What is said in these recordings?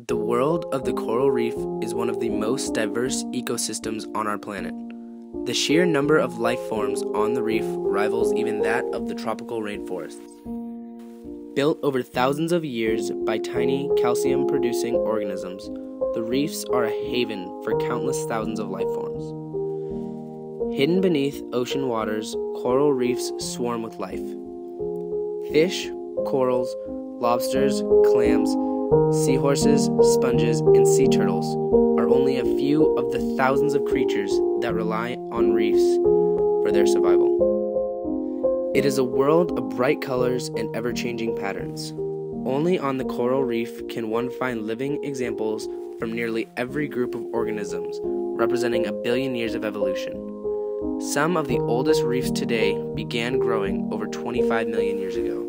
The world of the coral reef is one of the most diverse ecosystems on our planet. The sheer number of life forms on the reef rivals even that of the tropical rainforests. Built over thousands of years by tiny calcium-producing organisms, the reefs are a haven for countless thousands of life forms. Hidden beneath ocean waters, coral reefs swarm with life. Fish, corals, lobsters, clams, seahorses, sponges, and sea turtles are only a few of the thousands of creatures that rely on reefs for their survival. It is a world of bright colors and ever-changing patterns. Only on the coral reef can one find living examples from nearly every group of organisms, representing 1 billion years of evolution. Some of the oldest reefs today began growing over 25 million years ago.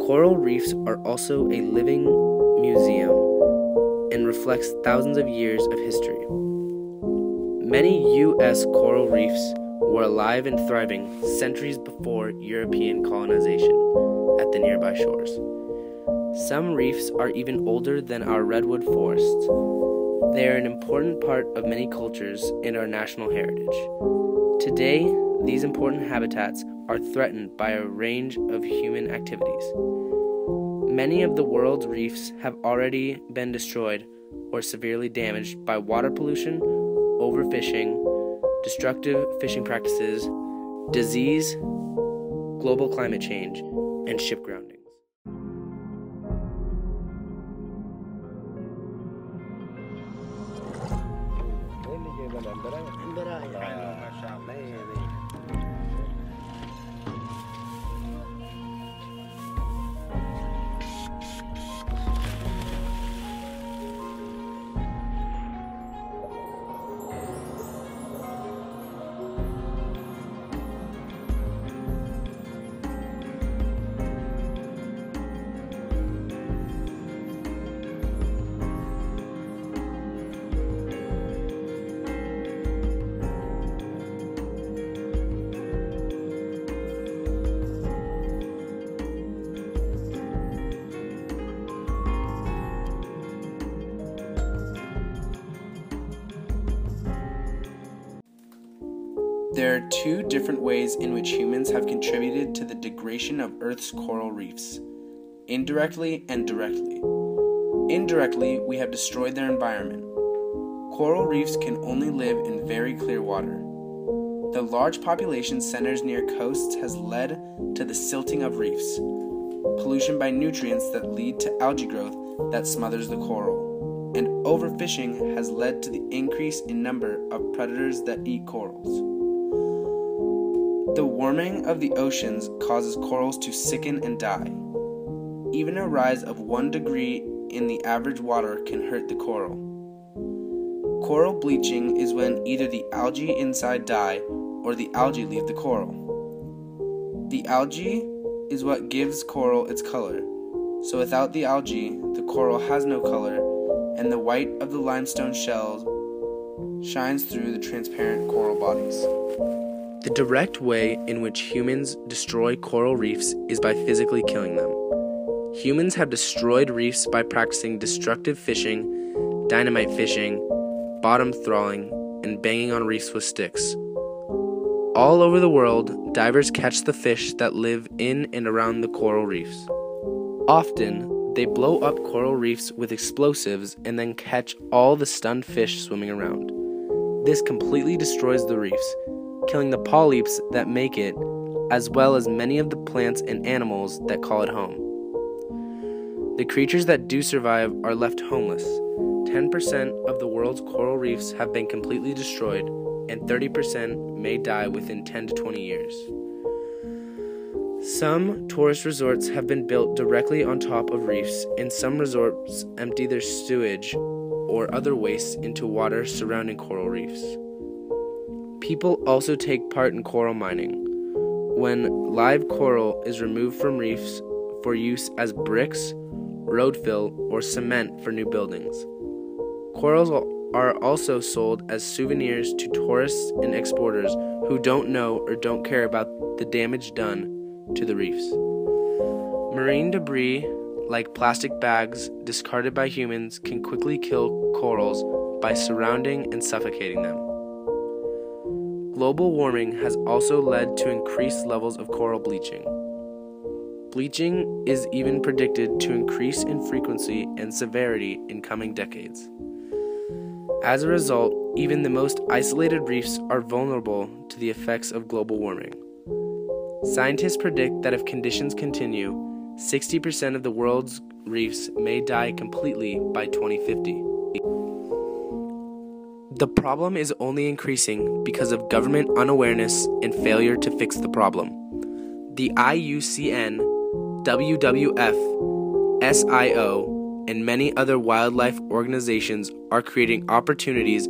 Coral reefs are also a living museum and reflects thousands of years of history. Many U.S. coral reefs were alive and thriving centuries before European colonization at the nearby shores. Some reefs are even older than our redwood forests. They are an important part of many cultures and our national heritage. Today, these important habitats are threatened by a range of human activities. Many of the world's reefs have already been destroyed or severely damaged by water pollution, overfishing, destructive fishing practices, disease, global climate change, and ship groundings. There are two different ways in which humans have contributed to the degradation of Earth's coral reefs: indirectly and directly. Indirectly, we have destroyed their environment. Coral reefs can only live in very clear water. The large population centers near coasts has led to the silting of reefs, pollution by nutrients that lead to algae growth that smothers the coral, and overfishing has led to the increase in number of predators that eat corals. The warming of the oceans causes corals to sicken and die. Even a rise of 1 degree in the average water can hurt the coral. Coral bleaching is when either the algae inside die or the algae leave the coral. The algae is what gives coral its color, so without the algae, the coral has no color, and the white of the limestone shells shines through the transparent coral bodies. The direct way in which humans destroy coral reefs is by physically killing them. Humans have destroyed reefs by practicing destructive fishing, dynamite fishing, bottom trawling, and banging on reefs with sticks. All over the world, divers catch the fish that live in and around the coral reefs. Often, they blow up coral reefs with explosives and then catch all the stunned fish swimming around. This completely destroys the reefs, killing the polyps that make it, as well as many of the plants and animals that call it home. The creatures that do survive are left homeless. 10% of the world's coral reefs have been completely destroyed, and 30% may die within 10 to 20 years. Some tourist resorts have been built directly on top of reefs, and some resorts empty their sewage or other wastes into water surrounding coral reefs. People also take part in coral mining, when live coral is removed from reefs for use as bricks, road fill, or cement for new buildings. Corals are also sold as souvenirs to tourists and exporters who don't know or don't care about the damage done to the reefs. Marine debris like plastic bags discarded by humans, can quickly kill corals by surrounding and suffocating them. Global warming has also led to increased levels of coral bleaching. Bleaching is even predicted to increase in frequency and severity in coming decades. As a result, even the most isolated reefs are vulnerable to the effects of global warming. Scientists predict that if conditions continue, 60% of the world's reefs may die completely by 2050. The problem is only increasing because of government unawareness and failure to fix the problem. The IUCN, WWF, SIO, and many other wildlife organizations are creating opportunities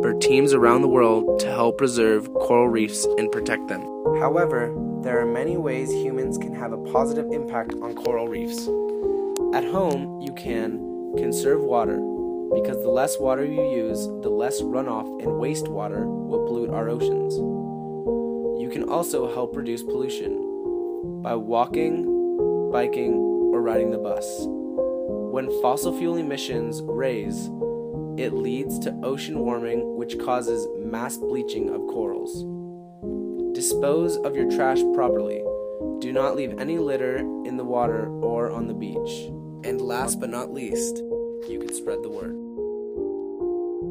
for teams around the world to help preserve coral reefs and protect them. However, there are many ways humans can have a positive impact on coral reefs. At home, you can conserve water, because the less water you use, the less runoff and wastewater will pollute our oceans. You can also help reduce pollution by walking, biking, or riding the bus. When fossil fuel emissions rise, it leads to ocean warming, which causes mass bleaching of corals. Dispose of your trash properly. Do not leave any litter in the water or on the beach. And last but not least, you can spread the word.